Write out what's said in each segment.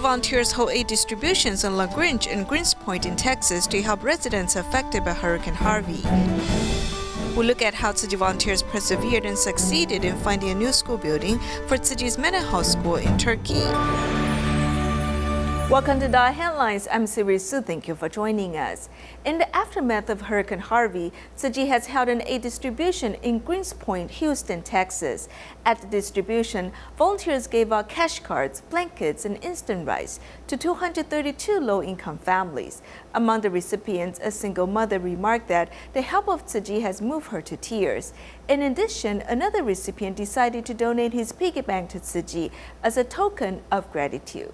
volunteers hold aid distributions in LaGrange and Greens Point in Texas to help residents affected by Hurricane Harvey. We'll look at how Tzu Chi volunteers persevered and succeeded in finding a new school building for Tzuchi's Menahil school in Turkey. Welcome to DaAi Headlines. I'm Tzu. Thank you for joining us. In the aftermath of Hurricane Harvey, Tzu Chi has held an aid distribution in Greens Point, Houston, Texas. At the distribution, volunteers gave out cash cards, blankets, and instant rice to 232 low-income families. Among the recipients, a single mother remarked that the help of Tzu Chi has moved her to tears. In addition, another recipient decided to donate his piggy bank to Tzu Chi as a token of gratitude.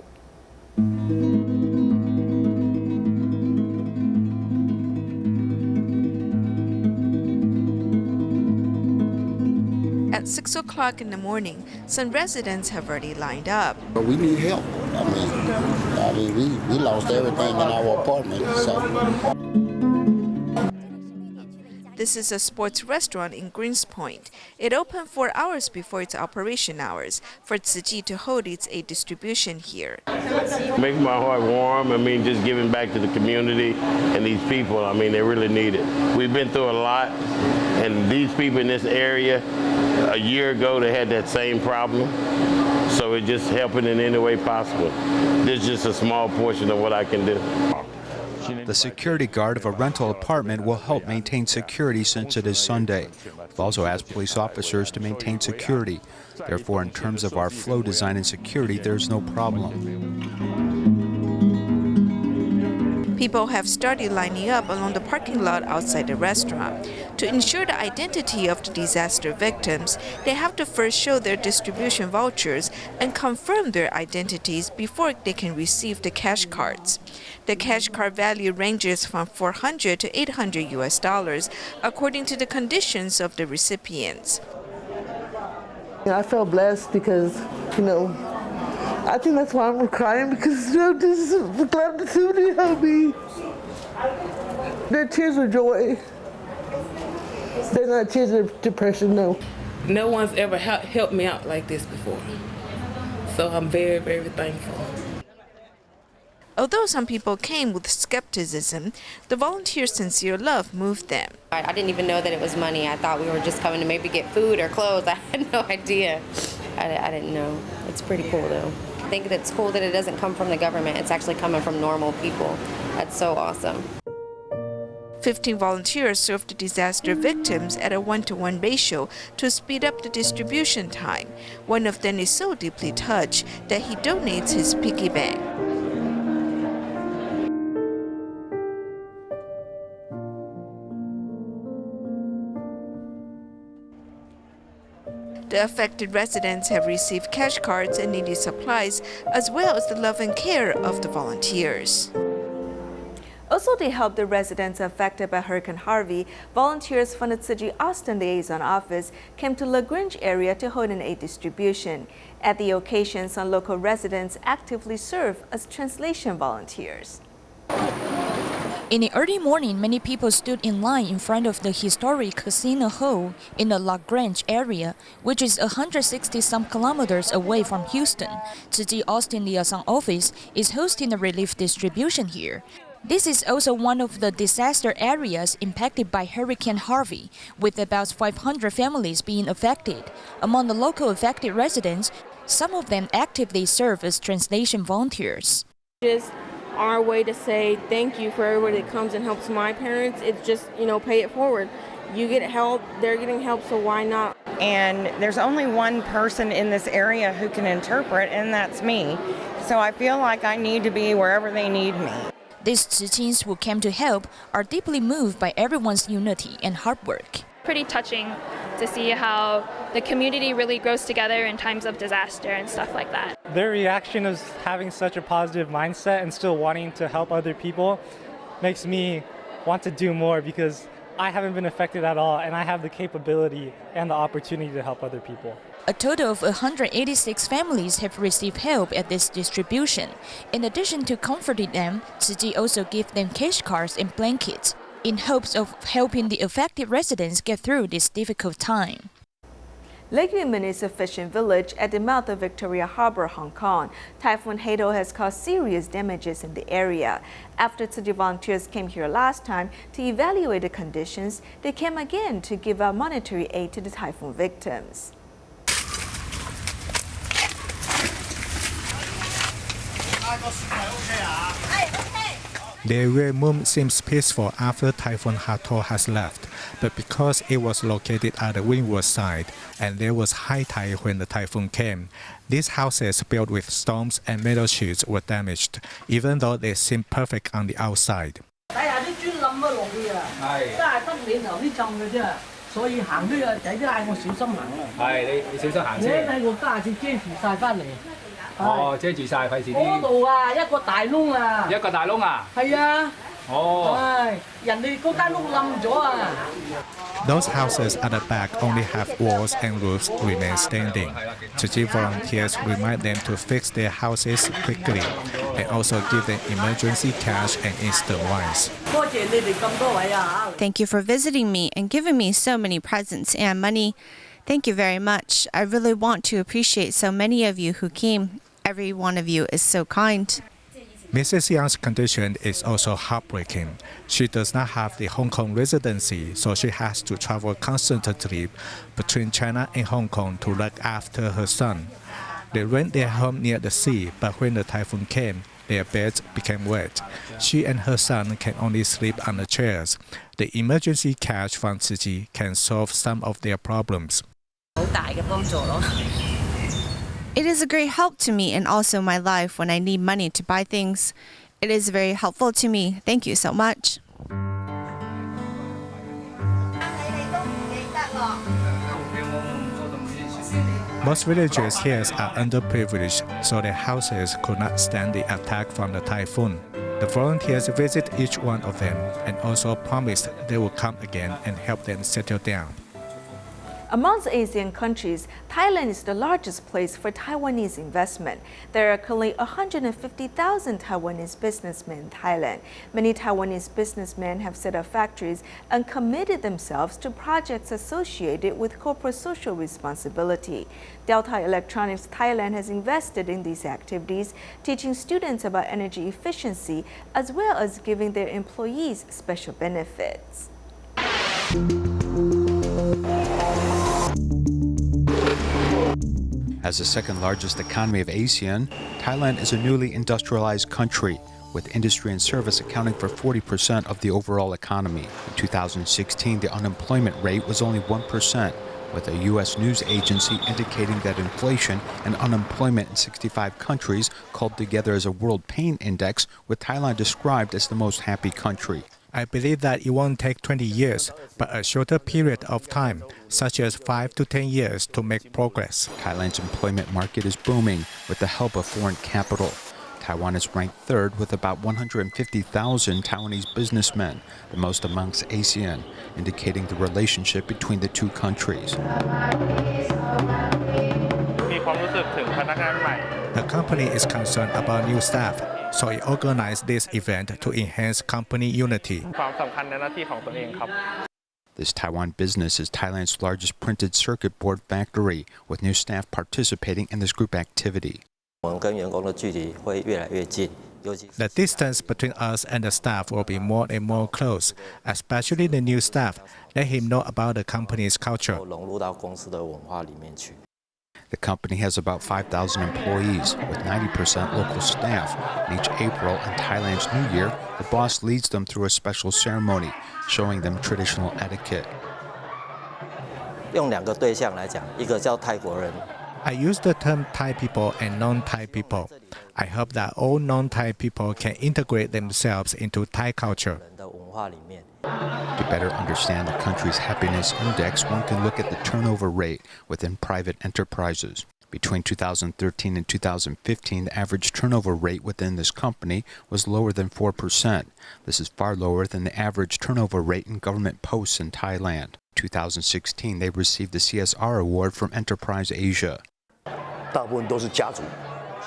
At 6 o'clock in the morning, some residents have already lined up. We need help. I mean, we lost everything in our apartment. So. This is a sports restaurant in Greens Point. It opened 4 hours before its operation hours for Tzu Chi to hold its aid distribution here. Makes my heart warm. I mean, just giving back to the community and these people. I mean, they really need it. We've been through a lot, and these people in this area, a year ago, they had that same problem. So it's just helping in any way possible. This is just a small portion of what I can do. The security guard of a rental apartment will help maintain security since it is Sunday. We've also asked police officers to maintain security. Therefore, in terms of our flow design and security, there's no problem. People have started lining up along the parking lot outside the restaurant. To ensure the identity of the disaster victims, they have to first show their distribution vouchers and confirm their identities before they can receive the cash cards. The cash card value ranges from $400 to $800 according to the conditions of the recipients. I felt blessed because, I think that's why I'm crying, because this is glad to see help me. They're tears of joy. They're not tears of depression, no. No one's ever helped me out like this before. So I'm very, very thankful. Although some people came with skepticism, the volunteers' sincere love moved them. I didn't even know that it was money. I thought we were just coming to maybe get food or clothes. I had no idea. I didn't know. It's pretty cool, though. I think it's cool that it doesn't come from the government. It's actually coming from normal people. That's so awesome. 15 volunteers served the disaster victims at a 1-to-1 ratio to speed up the distribution time. One of them is so deeply touched that he donates his piggy bank. The affected residents have received cash cards and needed supplies, as well as the love and care of the volunteers. Also, to help the residents affected by Hurricane Harvey, volunteers from the Tzu Chi Austin Liaison Office came to LaGrange area to hold an aid distribution. At the occasion, some local residents actively serve as translation volunteers. In the early morning, many people stood in line in front of the historic Casino Hall in the LaGrange area, which is 160-some kilometers away from Houston. Tzu Chi Austin Liaison Office is hosting the relief distribution here. This is also one of the disaster areas impacted by Hurricane Harvey, with about 500 families being affected. Among the local affected residents, some of them actively serve as translation volunteers. Just our way to say thank you for everybody that comes and helps my parents. It's just, pay it forward. You get help, they're getting help, so why not? And there's only one person in this area who can interpret, and that's me. So I feel like I need to be wherever they need me. These Tzu Chis who came to help are deeply moved by everyone's unity and hard work. Pretty touching to see how the community really grows together in times of disaster and stuff like that. Their reaction of having such a positive mindset and still wanting to help other people makes me want to do more, because I haven't been affected at all and I have the capability and the opportunity to help other people. A total of 186 families have received help at this distribution. In addition to comforting them, Tzu Chi also gave them cash cards and blankets in hopes of helping the affected residents get through this difficult time. Legumin is a fishing village at the mouth of Victoria Harbour, Hong Kong. Typhoon Hedo has caused serious damages in the area. After Tzu Chi volunteers came here last time to evaluate the conditions, they came again to give out monetary aid to the typhoon victims. The area room seems peaceful after Typhoon Hedo has left, but because it was located at the windward side and there was high tide when the typhoon came, these houses built with stones and metal sheets were damaged, even though they seem perfect on the outside. Those houses at the back only have walls and roofs remain standing. Tzu Chi volunteers remind them to fix their houses quickly and also give them emergency cash and instant wines. Thank you for visiting me and giving me so many presents and money. Thank you very much. I really want to appreciate so many of you who came. Every one of you is so kind. Mrs. Yang's condition is also heartbreaking. She does not have the Hong Kong residency, so she has to travel constantly between China and Hong Kong to look after her son. They rent their home near the sea, but when the typhoon came, their beds became wet. She and her son can only sleep on the chairs. The emergency cash from Tzu Chi can solve some of their problems. It is a great help to me and also my life when I need money to buy things. It is very helpful to me. Thank you so much. Most villagers here are underprivileged, so their houses could not stand the attack from the typhoon. The volunteers visit each one of them and also promised they will come again and help them settle down. Amongst Asian countries, Thailand is the largest place for Taiwanese investment. There are currently 150,000 Taiwanese businessmen in Thailand. Many Taiwanese businessmen have set up factories and committed themselves to projects associated with corporate social responsibility. Delta Electronics Thailand has invested in these activities, teaching students about energy efficiency as well as giving their employees special benefits. As the second largest economy of ASEAN, Thailand is a newly industrialized country, with industry and service accounting for 40% of the overall economy. In 2016, the unemployment rate was only 1%, with a U.S. news agency indicating that inflation and unemployment in 65 countries called together as a World Pain Index, with Thailand described as the most happy country. I believe that it won't take 20 years, but a shorter period of time, such as 5 to 10 years, to make progress. Thailand's employment market is booming with the help of foreign capital. Taiwan is ranked third with about 150,000 Taiwanese businessmen, the most amongst ASEAN, indicating the relationship between the two countries. The company is concerned about new staff, so it organized this event to enhance company unity. This Taiwan business is Thailand's largest printed circuit board factory, with new staff participating in this group activity. The distance between us and the staff will be more and more close, especially the new staff. Let him know about the company's culture. The company has about 5,000 employees, with 90% local staff. And each April and Thailand's New Year, the boss leads them through a special ceremony, showing them traditional etiquette. I use the term Thai people and non-Thai people. I hope that all non-Thai people can integrate themselves into Thai culture. To better understand the country's happiness index, one can look at the turnover rate within private enterprises. Between 2013 and 2015, the average turnover rate within this company was lower than 4%. This is far lower than the average turnover rate in government posts in Thailand. In 2016, they received the CSR award from Enterprise Asia.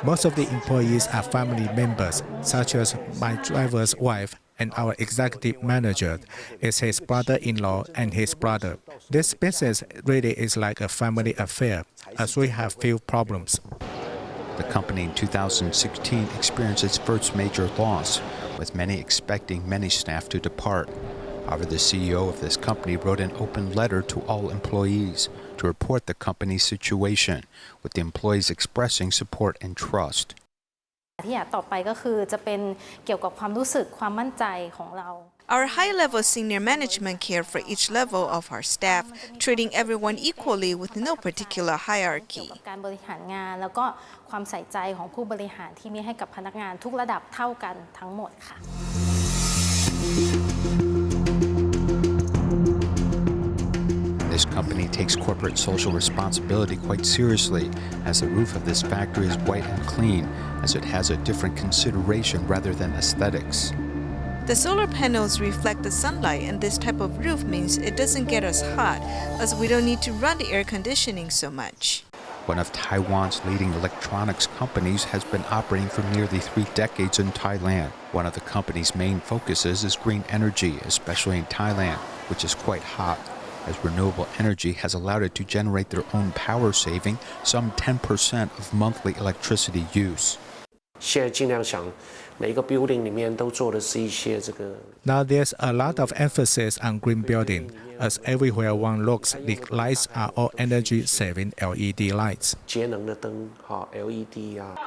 Most of the employees are family members, such as my driver's wife and our executive manager is his brother-in-law and his brother. This business really is like a family affair, as we have few problems. The company in 2016 experienced its first major loss, with many expecting many staff to depart. However, the CEO of this company wrote an open letter to all employees to report the company's situation, with the employees expressing support and trust. ที่อยากต่อไปก็คือจะเป็นเกี่ยวกับความรู้สึกความมั่นใจของเรา Our high-level senior management care for each level of our staff, treating everyone equally with no particular hierarchy. การบริหารงานแล้วก็ความใส่ใจของผู้บริหารที่มีให้กับพนักงานทุกระดับเท่ากันทั้งหมดค่ะ This company takes corporate social responsibility quite seriously, as the roof of this factory is white and clean, as it has a different consideration rather than aesthetics. The solar panels reflect the sunlight, and this type of roof means it doesn't get us hot, as we don't need to run the air conditioning so much. One of Taiwan's leading electronics companies has been operating for nearly 3 decades in Thailand. One of the company's main focuses is green energy, especially in Thailand, which is quite hot, as renewable energy has allowed it to generate their own power, saving some 10% of monthly electricity use. Now there's a lot of emphasis on green building, as everywhere one looks, the lights are all energy-saving LED lights.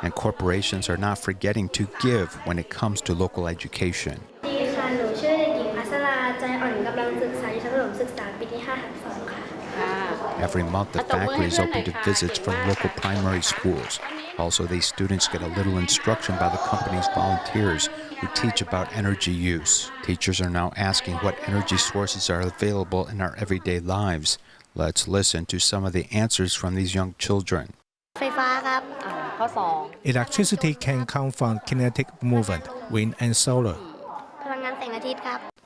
And corporations are not forgetting to give when it comes to local education. Every month, the factory is open to visits from local primary schools. Also, these students get a little instruction by the company's volunteers who teach about energy use. Teachers are now asking what energy sources are available in our everyday lives. Let's listen to some of the answers from these young children. Electricity can come from kinetic movement, wind and solar.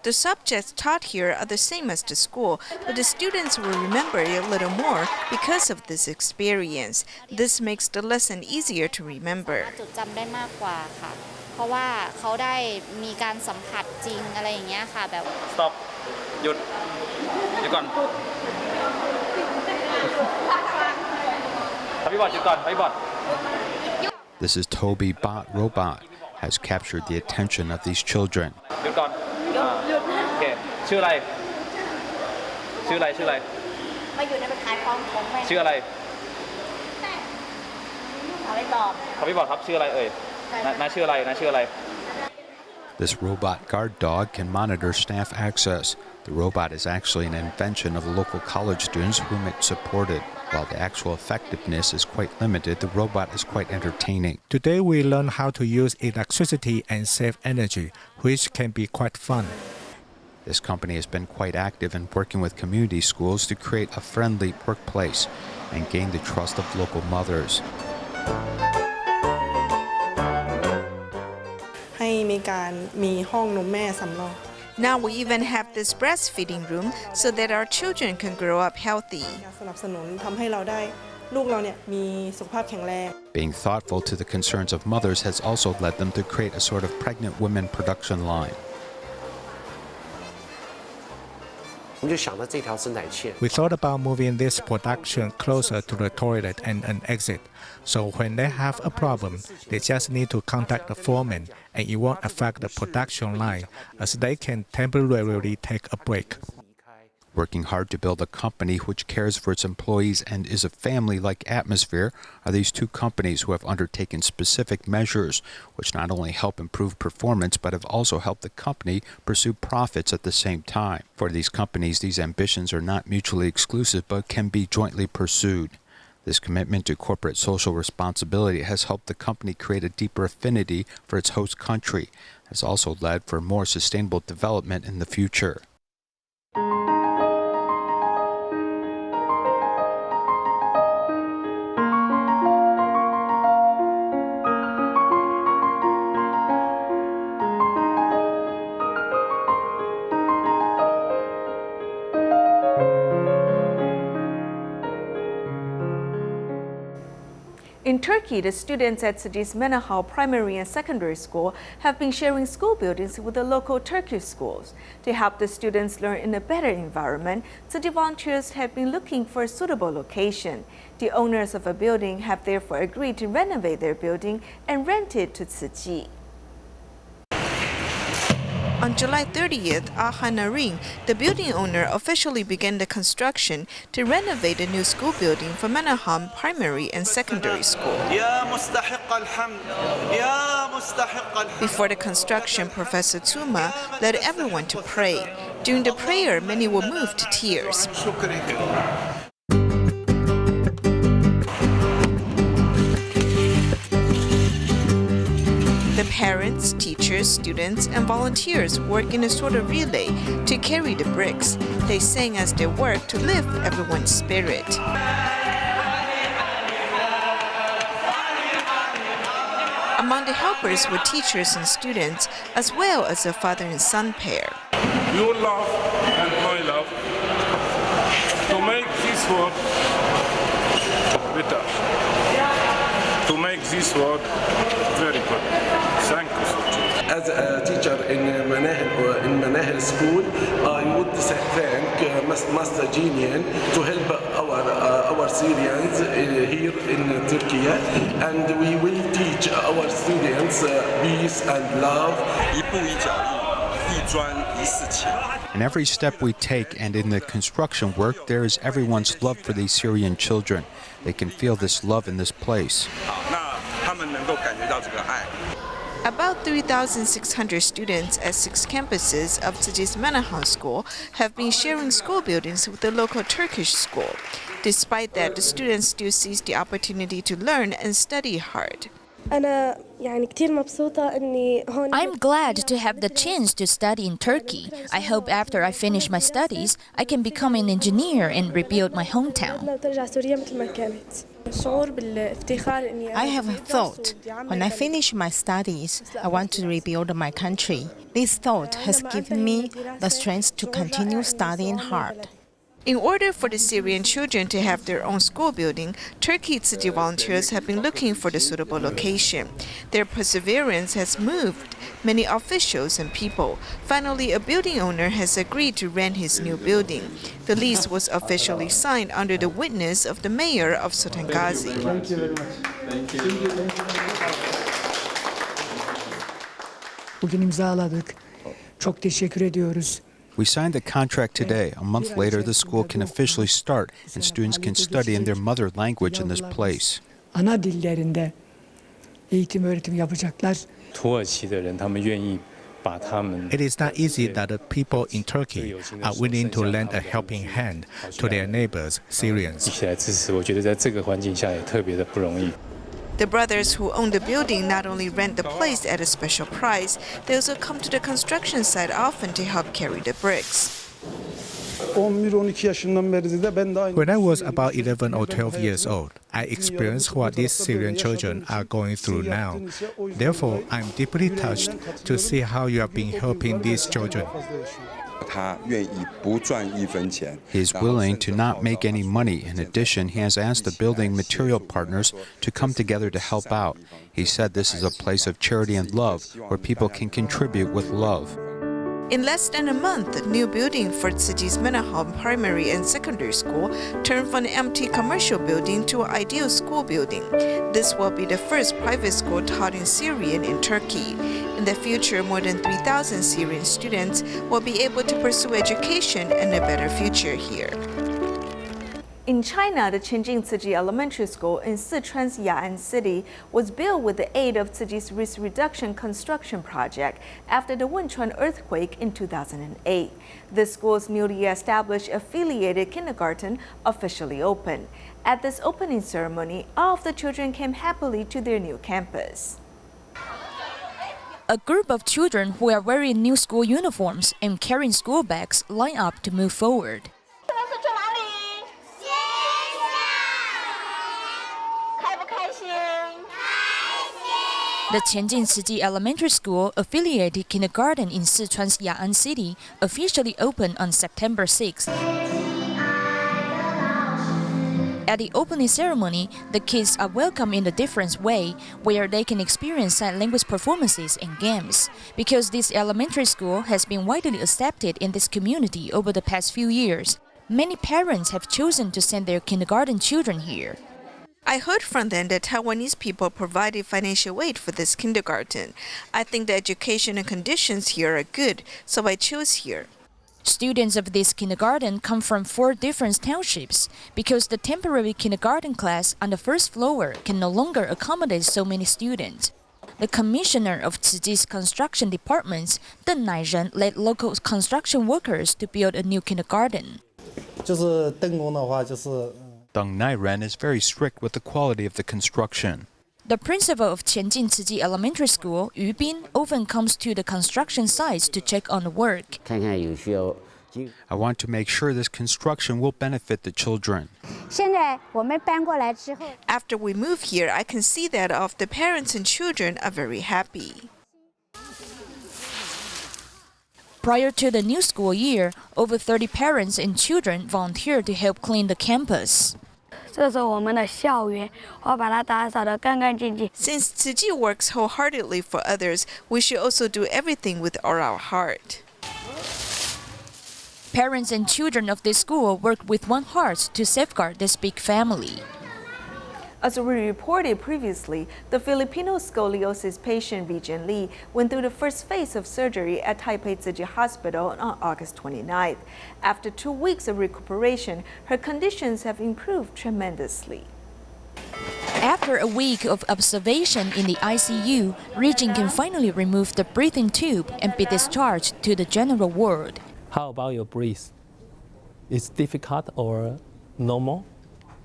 The subjects taught here are the same as the school, but the students will remember it a little more because of this experience. This makes the lesson easier to remember. จำได้มากกว่าค่ะเพราะว่าเขาได้มีการสัมผัสจริงอะไรอย่างเงี้ยค่ะแบบ Stop หยุดก่อนพี่บอดหยุดก่อนพี่บอด This is Toby Bot Robot, has captured the attention of these children. หยุดก่อนโอเคชื่ออะไรมาอยู่ในบรรทัดของแม่ชื่ออะไรเอาไปตอบพี่บอดครับชื่ออะไรเอ่ยนายชื่ออะไร This robot guard dog can monitor staff access. The robot is actually an invention of local college students whom it supported. While the actual effectiveness is quite limited, the robot is quite entertaining. Today we learn how to use electricity and save energy, which can be quite fun. This company has been quite active in working with community schools to create a friendly workplace and gain the trust of local mothers. ให้มีการมีห้องนมแม่สำรอง Now we even have this breastfeeding room so that our children can grow up healthy. สนับสนุนทำให้เราได้ลูกเราเนี่ยมีสุขภาพแข็งแรง Being thoughtful to the concerns of mothers has also led them to create a sort of pregnant women production line. We thought about moving this production closer to the toilet and an exit, so when they have a problem, they just need to contact the foreman and it won't affect the production line, as they can temporarily take a break. Working hard to build a company which cares for its employees and is a family-like atmosphere are these two companies who have undertaken specific measures which not only help improve performance but have also helped the company pursue profits at the same time. For these companies, these ambitions are not mutually exclusive but can be jointly pursued. This commitment to corporate social responsibility has helped the company create a deeper affinity for its host country, has also led for more sustainable development in the future. In Turkey, the students at Tzuchi's Menahil Primary and Secondary School have been sharing school buildings with the local Turkish schools. To help the students learn in a better environment, Tzuchi volunteers have been looking for a suitable location. The owners of a building have therefore agreed to renovate their building and rent it to Tzu Chi. On July 30th, Narin, the building owner, officially began the construction to renovate a new school building for Menahil Primary and Secondary School. Before the construction, Professor Tsuma led everyone to pray. During the prayer, many were moved to tears. The parents, teachers, students, and volunteers work in a sort of relay to carry the bricks. They sang as they worked to lift everyone's spirit. Among the helpers were teachers and students, as well as a father and son pair. Your love and my love to make this world better, to make this world very good. Thank you so much. As a teacher in Menahil school, I would thank Master Genian to help our Syrians here in Turkey, and we will teach our students peace and love. In every step we take and in the construction work, there is everyone's love for these Syrian children. They can feel this love in this place. About 3,600 students at 6 campuses of Tzuchi's Menahil School have been sharing school buildings with the local Turkish school. Despite that, the students still seize the opportunity to learn and study hard. I'm glad to have the chance to study in Turkey. I hope after I finish my studies, I can become an engineer and rebuild my hometown. I have a thought. When I finish my studies, I want to rebuild my country. This thought has given me the strength to continue studying hard. In order for the Syrian children to have their own school building, Turkey Tzuchi volunteers have been looking for the suitable location. Their perseverance has moved many officials and people. Finally, a building owner has agreed to rent his new building. The lease was officially signed under the witness of the mayor of Sultan Gazi. Thank you very much. Thank you. Bugün imzaladık. Çok teşekkür ediyoruz. We signed the contract today. A month later, the school can officially start, and students can study in their mother language in this place. Ana dillerinde eğitim öğretim yapacaklar. It is not easy that the people in Turkey are willing to lend a helping hand to their neighbors, Syrians. The brothers who own the building not only rent the place at a special price, they also come to the construction site often to help carry the bricks. When I was about 11 or 12 years old, I experienced what these Syrian children are going through now. Therefore, I'm deeply touched to see how you have been helping these children. He is willing to not make any money. In addition, he has asked the building material partners to come together to help out. He said this is a place of charity and love where people can contribute with love. In less than a month, the new building for Tzuchi's Menahil Primary and Secondary School turned from an empty commercial building to an ideal school building. This will be the first private school taught in Syrian in Turkey. In the future, more than 3,000 Syrian students will be able to pursue education and a better future here. In China, the Tianjin Tzu Chi Elementary School in Sichuan's Ya'an City was built with the aid of Tzu Chi's risk reduction construction project after the Wenchuan earthquake in 2008. The school's newly established affiliated kindergarten officially opened. At this opening ceremony, all of the children came happily to their new campus. A group of children who are wearing new school uniforms and carrying school bags line up to move forward. The Tianjin Tzu Chi Elementary School affiliated kindergarten in Sichuan's Ya'an City officially opened on September 6th. At the opening ceremony, the kids are welcomed in a different way, where they can experience sign language performances and games. Because this elementary school has been widely accepted in this community over the past few years, many parents have chosen to send their kindergarten children here. I heard from them that Taiwanese people provided financial aid for this kindergarten. I think the educational conditions here are good, so I chose here. Students of this kindergarten come from 4 different townships because the temporary kindergarten class on the first floor can no longer accommodate so many students. The commissioner of Tzu Chi's construction departments, Deng Nairen, led local construction workers to build a new kindergarten. Deng Nairen is very strict with the quality of the construction. The principal of Qianjin Tzu Chi Elementary School, Yu Bin, often comes to the construction sites to check on the work. I want to make sure this construction will benefit the children. After we move here, I can see that all of the parents and children are very happy. Prior to the new school year, over 30 parents and children volunteered to help clean the campus. Since Tzu Chi works wholeheartedly for others, we should also do everything with all our heart. Parents and children of this school work with one heart to safeguard this big family. As we reported previously, the Filipino scoliosis patient Regent Lee went through the first phase of surgery at Taipei Tzu Chi Hospital on August 29th. After 2 weeks of recuperation, her conditions have improved tremendously. After a week of observation in the ICU, Regent can finally remove the breathing tube and be discharged to the general ward. How about your breath? Is difficult or normal?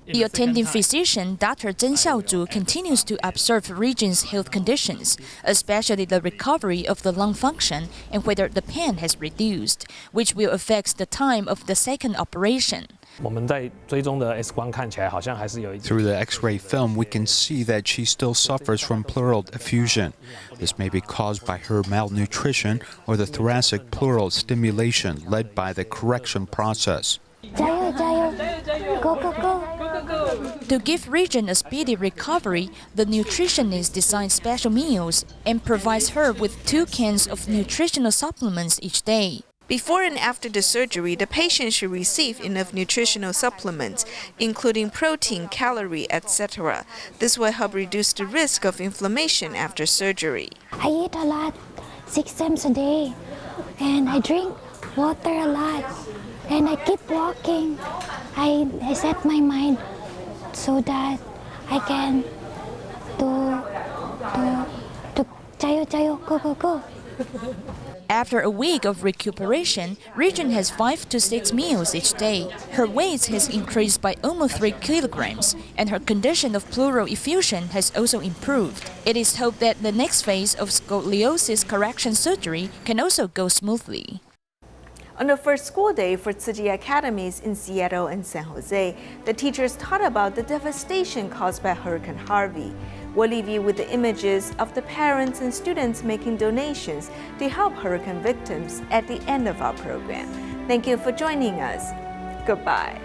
The attending physician, Dr. Zheng Xiaozhu, continues to observe Regent's health conditions, especially the recovery of the lung function and whether the pain has reduced, which will affect the time of the second operation. Through the X-ray film, we can see that she still suffers from pleural effusion. This may be caused by her malnutrition or the thoracic pleural stimulation led by the correction process. To give Regent a speedy recovery, the nutritionist designs special meals and provides her with 2 cans of nutritional supplements each day. Before and after the surgery, the patient should receive enough nutritional supplements, including protein, calorie, etc. This will help reduce the risk of inflammation after surgery. I eat a lot, 6 times a day, and I drink water a lot, and I keep walking. I set my mind so that I can do go. After a week of recuperation, Regent has 5 to 6 meals each day. Her weight has increased by almost 3 kilograms, and her condition of pleural effusion has also improved. It is hoped that the next phase of scoliosis correction surgery can also go smoothly. On the first school day for Tzu Chi academies in Seattle and San Jose, the teachers taught about the devastation caused by Hurricane Harvey. We'll leave you with the images of the parents and students making donations to help hurricane victims at the end of our program. Thank you for joining us. Goodbye.